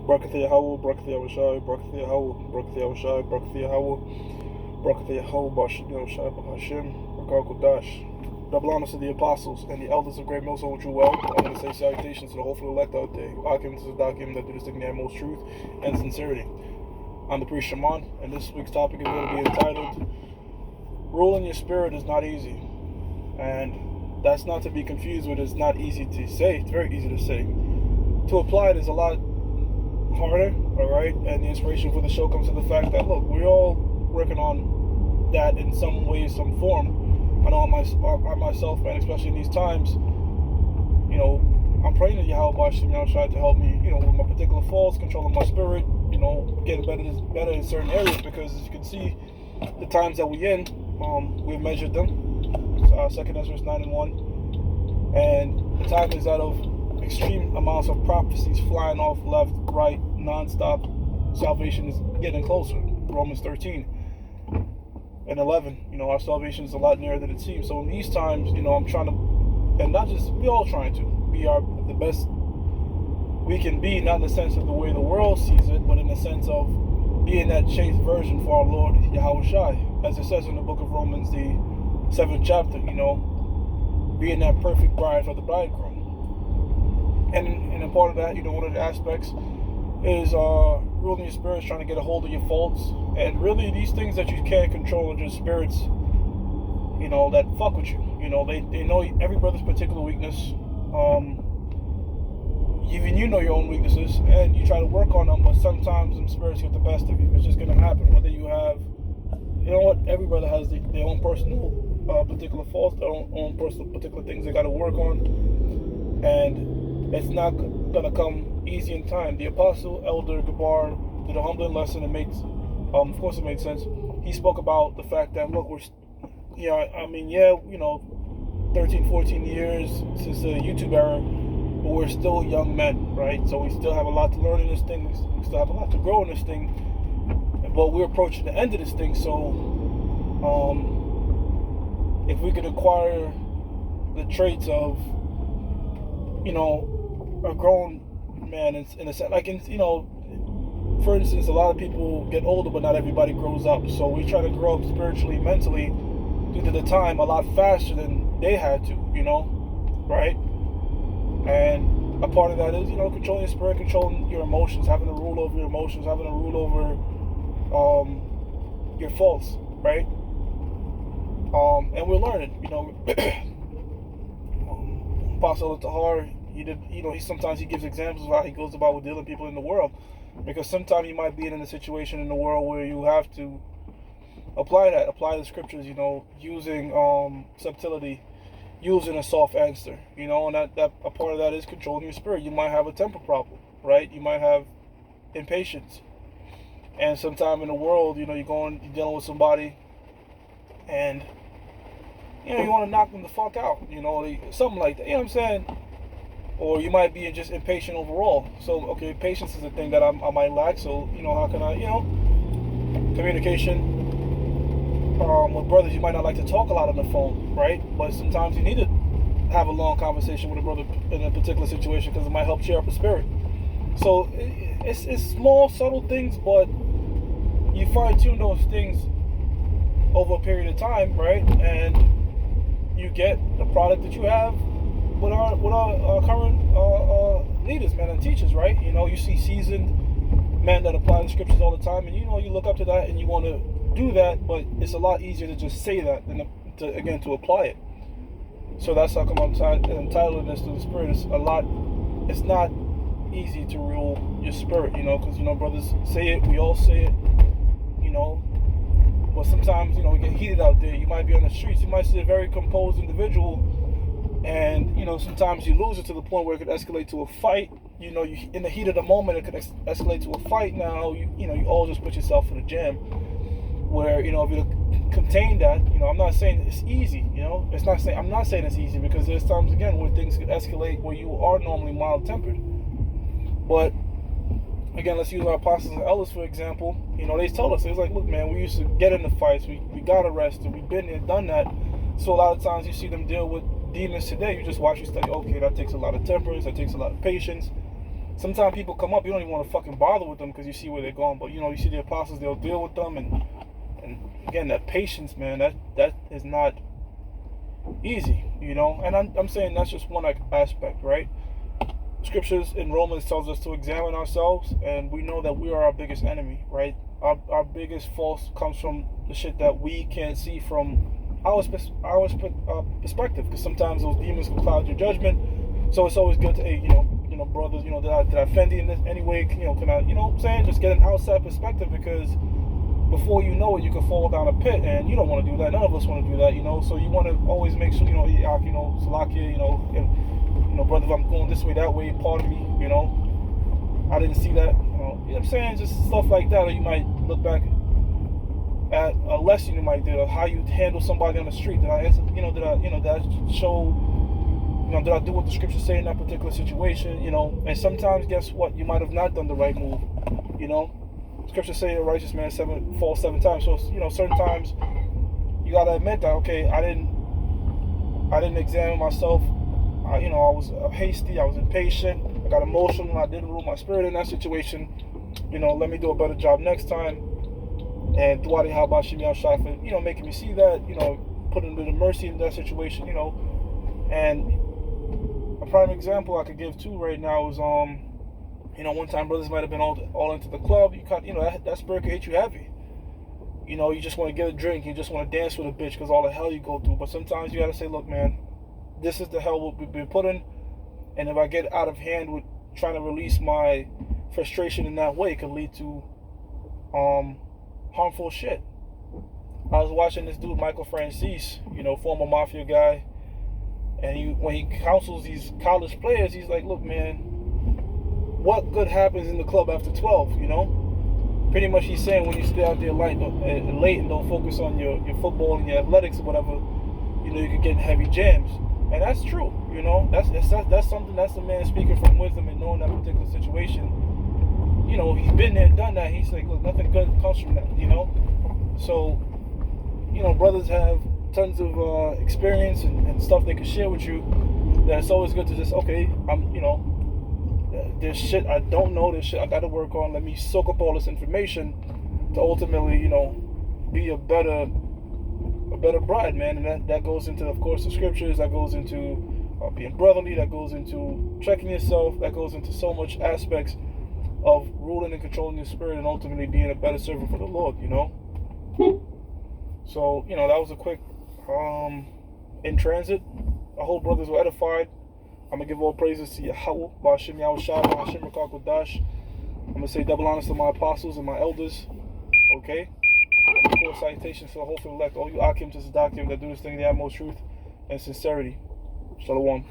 Barakatha Yahweh, Barakatha Yahushai, Barakatha Yahweh, Barakatha Yahushai, Barakatha Yahweh, Barakatha Yahweh, Bashim Yahushai, Bahashim, Bakar Kodash. Double honors to the apostles and the elders of Great Millstone with you well. I want to say salutations to the hopeful elect out there. Akim to the Dakim that do this thing in most truth and sincerity. I'm the priest Shaman, and this week's topic is going to be entitled Ruling Your Spirit is Not Easy. And that's not to be confused with it's not easy to say. It's very easy to say. To apply it is a lot harder, alright? And the inspiration for the show comes to the fact that, look, we're all working on that in some way, some form. I know I myself, man, especially in these times, I'm praying to Yahweh Bashim Yahushai to help me, with my particular faults, controlling my spirit, getting better in certain areas, because as you can see, the times that we're in, we've measured them. 2 Ezra 9:1, and the time is that of extreme amounts of prophecies flying off left, right, non-stop. Salvation is getting closer. Romans 13:11. Our salvation is a lot nearer than it seems. So in these times, I'm trying to, and not just, we're all trying to be the best we can be, not in the sense of the way the world sees it, but in the sense of being that changed version for our Lord Yahweh Shai, as it says in the book of Romans, the 7th chapter, being that perfect bride for the bridegroom. And a part of that, one of the aspects is ruling your spirits, trying to get a hold of your faults. And really, these things that you can't control are just spirits, that fuck with you. They know every brother's particular weakness. Even you know your own weaknesses, and you try to work on them, but sometimes them spirits get the best of you. It's just going to happen, whether you have, every brother has their own personal particular faults, their own personal particular things they got to work on, and it's not going to come easy in time. The apostle elder Gabar did a humbling lesson. It makes, of course, it made sense. He spoke about the fact that, look, 13, 14 years since the YouTube era, but we're still young men, right? So we still have a lot to learn in this thing. We still have a lot to grow in this thing. But we're approaching the end of this thing, so if we could acquire the traits of, a grown man, in a sense, for instance, a lot of people get older, but not everybody grows up. So we try to grow up spiritually, mentally, due to the time, a lot faster than they had to, right? And a part of that is, controlling your spirit, controlling your emotions, having a rule over your emotions, having a rule over your faults, right? And we're learning, Apostle Tahar, he sometimes he gives examples of how he goes about with dealing with people in the world, because sometimes you might be in a situation in the world where you have to apply the scriptures, using subtlety, using a soft answer, and that a part of that is controlling your spirit. You might have a temper problem, right? You might have impatience, and sometime in the world, you're dealing with somebody, and you want to knock them the fuck out, something like that. You know what I'm saying? Or you might be just impatient overall. So, okay, patience is a thing that I might lack. So, how can I, communication. With brothers, you might not like to talk a lot on the phone, right? But sometimes you need to have a long conversation with a brother in a particular situation, because it might help cheer up the spirit. So it's small, subtle things, but you fine tune those things over a period of time, right? And you get the product that you have with our current leaders, man, and teachers, right? You see seasoned men that apply the scriptures all the time, and you look up to that, and you want to do that, but it's a lot easier to just say that than to apply it. So that's how come I'm entitling this to the spirit. It's not easy to rule your spirit, because brothers say it, we all say it, but sometimes we get heated out there. You might be on the streets, you might see a very composed individual, and sometimes you lose it to the point where it could escalate to a fight. You in the heat of the moment, it could escalate to a fight. Now you all just put yourself in a jam where if you contain that, I'm not saying it's easy, I'm not saying it's easy, because there's times again where things could escalate where you are normally mild tempered. But again, let's use our apostles and elders for example. They told us, it was like, look, man, we used to get into fights, we got arrested, we've been there, done that. So a lot of times you see them deal with demons today, you just watch, you study, okay, that takes a lot of temperance, that takes a lot of patience. sometimes people come up, you don't even want to fucking bother with them because you see where they're going. But you see the apostles, they'll deal with them, and again, that patience, man, that is not easy, And I'm saying that's just one aspect, right? Scriptures in Romans tells us to examine ourselves, and we know that we are our biggest enemy, right? Our biggest faults comes from the shit that we can't see from our perspective, because sometimes those demons can cloud your judgment. So it's always good to, hey, brothers, did I offend you in this any way? Can I, what I'm saying? Just get an outside perspective, because before you know it, you can fall down a pit, and you don't want to do that. None of us want to do that, So you want to always make sure, Salakia, brother, if I'm going this way, that way, pardon me, I didn't see that, you know what I'm saying? Just stuff like that, or you might look back at a lesson you might do, or how you handle somebody on the street. Did I answer, did I show, did I do what the scriptures say in that particular situation, And sometimes, guess what? You might have not done the right move, Scriptures say a righteous man falls 7 times. So, certain times you gotta admit that, okay, I didn't examine myself. I was hasty, I was impatient, I got emotional, I didn't rule my spirit in that situation. Let me do a better job next time. And Duwadi Habashim Yashai for, making me see that, putting a bit of mercy in that situation, And a prime example I could give too right now is one time brothers might have been all into the club. That spirit could hit you heavy. You just want to get a drink, you just want to dance with a bitch because all the hell you go through. But sometimes you gotta say, look, man, this is the hell we've been put in, and if I get out of hand with trying to release my frustration in that way, it could lead to harmful shit. I was watching this dude, Michael Francis, former mafia guy, and when he counsels these college players, he's like, look, man, what good happens in the club after 12, Pretty much he's saying when you stay out there late and don't focus on your football and your athletics or whatever, you could get in heavy jams. And that's true, that's something, that's the man speaking from wisdom and knowing that particular situation. He's been there, done that. He's like, look, nothing good comes from that, So, brothers have tons of experience and stuff they can share with you. That it's always good to just, okay, there's shit I don't know, there's shit I gotta work on. Let me soak up all this information to ultimately, be a better bride, man. And that goes into, of course, the scriptures, that goes into being brotherly, that goes into checking yourself, that goes into so much aspects of ruling and controlling your spirit, and ultimately being a better servant for the Lord, So, that was a quick in transit. I hope brothers were edified. I'm going to give all praises to Yahweh, Ba'ashim Yahushua, Ba'ashim Rakak Kodash. I'm going to say double honors to my apostles and my elders. Okay? And of course, salutations to the whole elect, all you Akim to Sadakim that do this thing in the utmost truth and sincerity. Shalom.